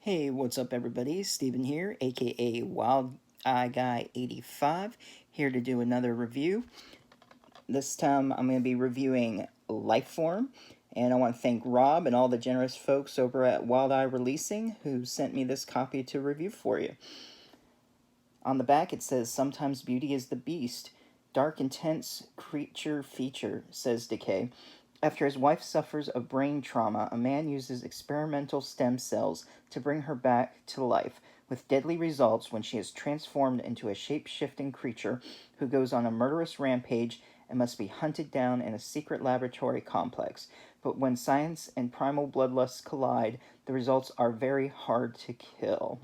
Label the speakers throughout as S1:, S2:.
S1: Hey, what's up, everybody? Steven here, aka Wild Eye Guy 85, here to do another review. This time I'm going to be reviewing Lifeform, and I want to thank Rob and all the generous folks over at Wild Eye Releasing who sent me this copy to review for you. On the back it says, "Sometimes beauty is the beast. Dark, intense creature feature," says Decay. After his wife suffers a brain trauma, a man uses experimental stem cells to bring her back to life, with deadly results when she is transformed into a shape-shifting creature who goes on a murderous rampage and must be hunted down in a secret laboratory complex. But when science and primal bloodlust collide, the results are very hard to kill.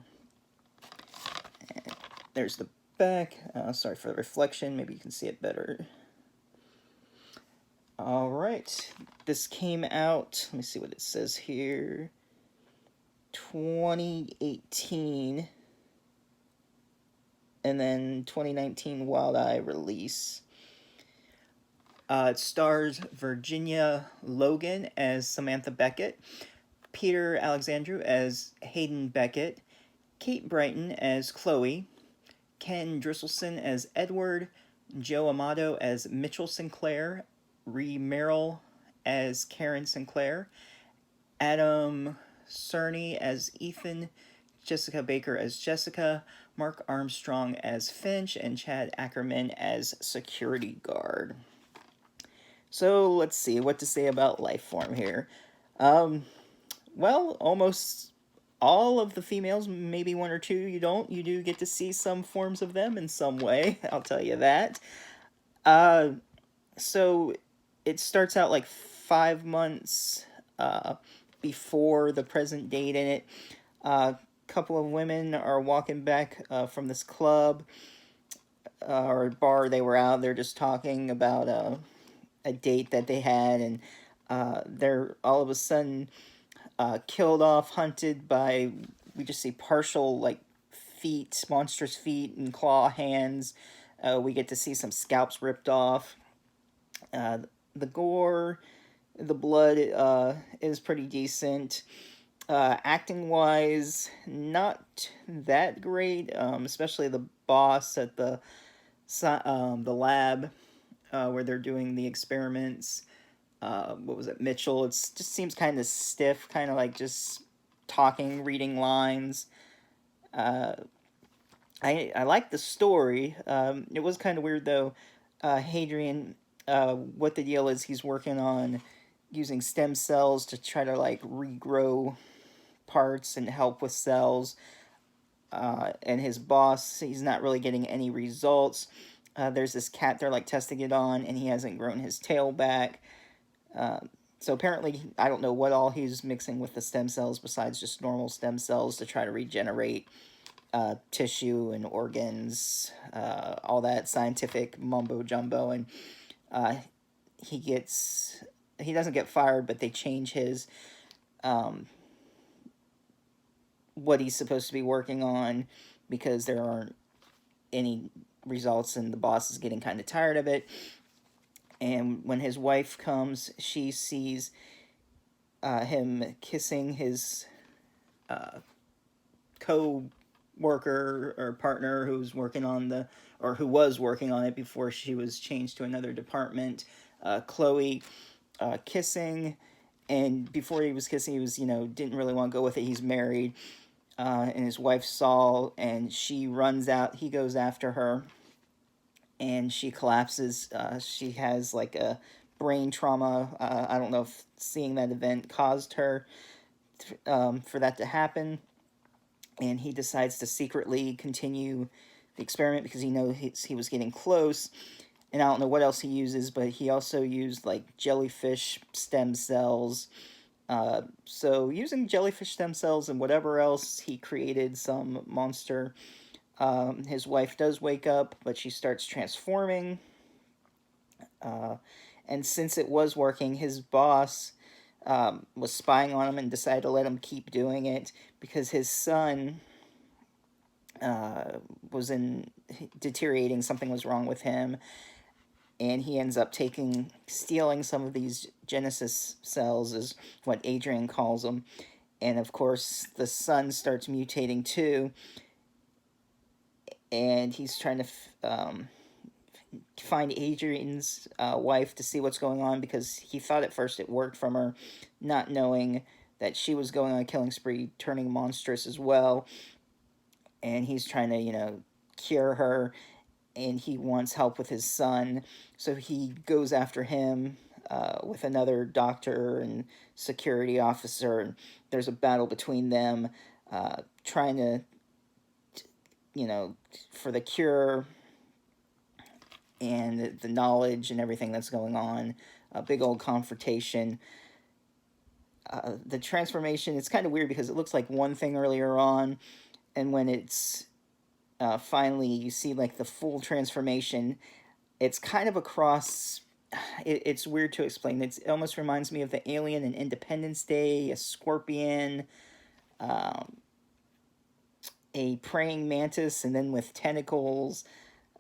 S1: And there's the back. Sorry for the reflection. Maybe you can see it better. All right. This came out, let me see what it says here, 2018, and then 2019 Wild Eye release. It stars Virginia Logan as Samantha Beckett, Peter Alexandru as Hayden Beckett, Kate Brighton as Chloe, Ken Drisselson as Edward, Joe Amato as Mitchell Sinclair, Ree Merrill as Karen Sinclair, Adam Cerny as Ethan, Jessica Baker as Jessica, Mark Armstrong as Finch, and Chad Ackerman as security guard. So let's see what to say about Lifeform here. Um, well, almost all of the females, maybe one or two you don't. You do get to see some forms of them in some way, I'll tell you that. Uh, so it starts out like 5 months uh, before the present date in it. A couple of women are walking back from this club or bar they were out. They're just talking about a date that they had, and they're all of a sudden killed off, hunted by, we just see partial like feet, monstrous feet and claw hands. We get to see some scalps ripped off. The gore, the blood is pretty decent. Acting wise, not that great, especially the boss at the lab where they're doing the experiments. What was it, Mitchell? It just seems kind of stiff, kind of like just talking, reading lines. Uh, I like the story. It was kind of weird though. Hadrian, what the deal is, he's working on using stem cells to try to like regrow parts and help with cells. And his boss, he's not really getting any results. There's this cat they're like testing it on, and he hasn't grown his tail back. Uh, so apparently, I don't know what all he's mixing with the stem cells besides just normal stem cells to try to regenerate tissue and organs, all that scientific mumbo jumbo, and uh, he doesn't get fired, but they change his um, what he's supposed to be working on because there aren't any results, and the boss is getting kind of tired of it. And when his wife comes, she sees him kissing his uh, co-worker or partner who's working on who was working on it before she was changed to another department. Chloe kissing, and before he was kissing, he was didn't really want to go with it. He's married, and his wife saw, and she runs out. He goes after her, and she collapses. She has like a brain trauma. I don't know if seeing that event caused her for that to happen, and he decides to secretly continue the experiment because he knows he was getting close. And I don't know what else he uses, but he also used like jellyfish stem cells. So using jellyfish stem cells and whatever else, he created some monster. His wife does wake up, but she starts transforming. Uh, and since it was working, his boss was spying on him and decided to let him keep doing it because his son was in deteriorating. Something was wrong with him, and he ends up stealing some of these Genesis cells, is what Adrian calls them, And of course, the son starts mutating too. And he's trying to find Adrian's wife to see what's going on, because he thought at first it worked from her, not knowing that she was going on a killing spree, turning monstrous as well. And he's trying to, cure her, and he wants help with his son. So he goes after him with another doctor and security officer, and there's a battle between them, trying to, for the cure and the knowledge and everything that's going on. A big old confrontation. The transformation, it's kind of weird because it looks like one thing earlier on, and when it's finally you see like the full transformation, it's kind of across. It's weird to explain. It almost reminds me of the alien in Independence Day, a scorpion, a praying mantis, and then with tentacles.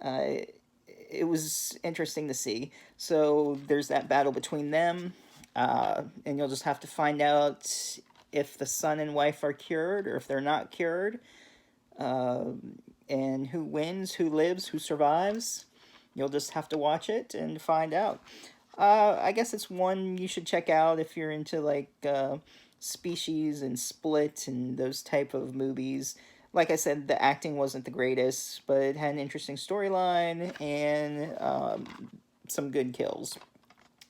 S1: It was interesting to see. So there's that battle between them, and you'll just have to find out if the son and wife are cured or if they're not cured, and who wins, who lives, who survives. You'll just have to watch it and find out. I guess it's one you should check out if you're into like Species and Split and those type of movies. Like I said, the acting wasn't the greatest, but it had an interesting storyline and some good kills.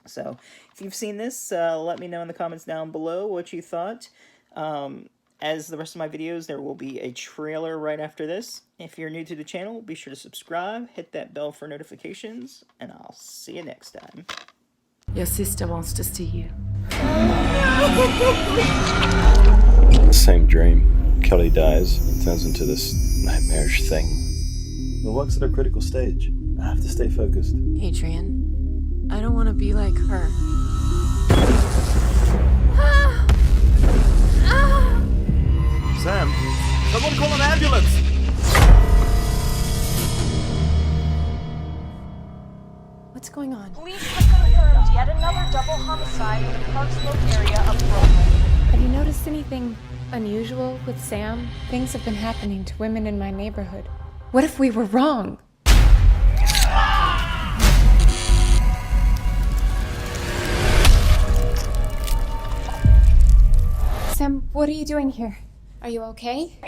S1: So, if you've seen this, let me know in the comments down below what you thought. As the rest of my videos, there will be a trailer right after this. If you're new to the channel, be sure to subscribe, hit that bell for notifications, and I'll see you next time.
S2: Your sister wants to see you.
S3: Same dream. Kelly dies and turns into this nightmarish thing. The work's at a critical stage. I have to stay focused.
S2: Adrian, I don't want to be like her.
S3: Sam, someone call an ambulance!
S2: What's going on?
S4: Police have confirmed yet another double homicide in the Park Slope area of Brooklyn.
S5: Have you noticed anything unusual with Sam? Things have been happening to women in my neighborhood. What if we were wrong? Sam, what are you doing here? Are you okay?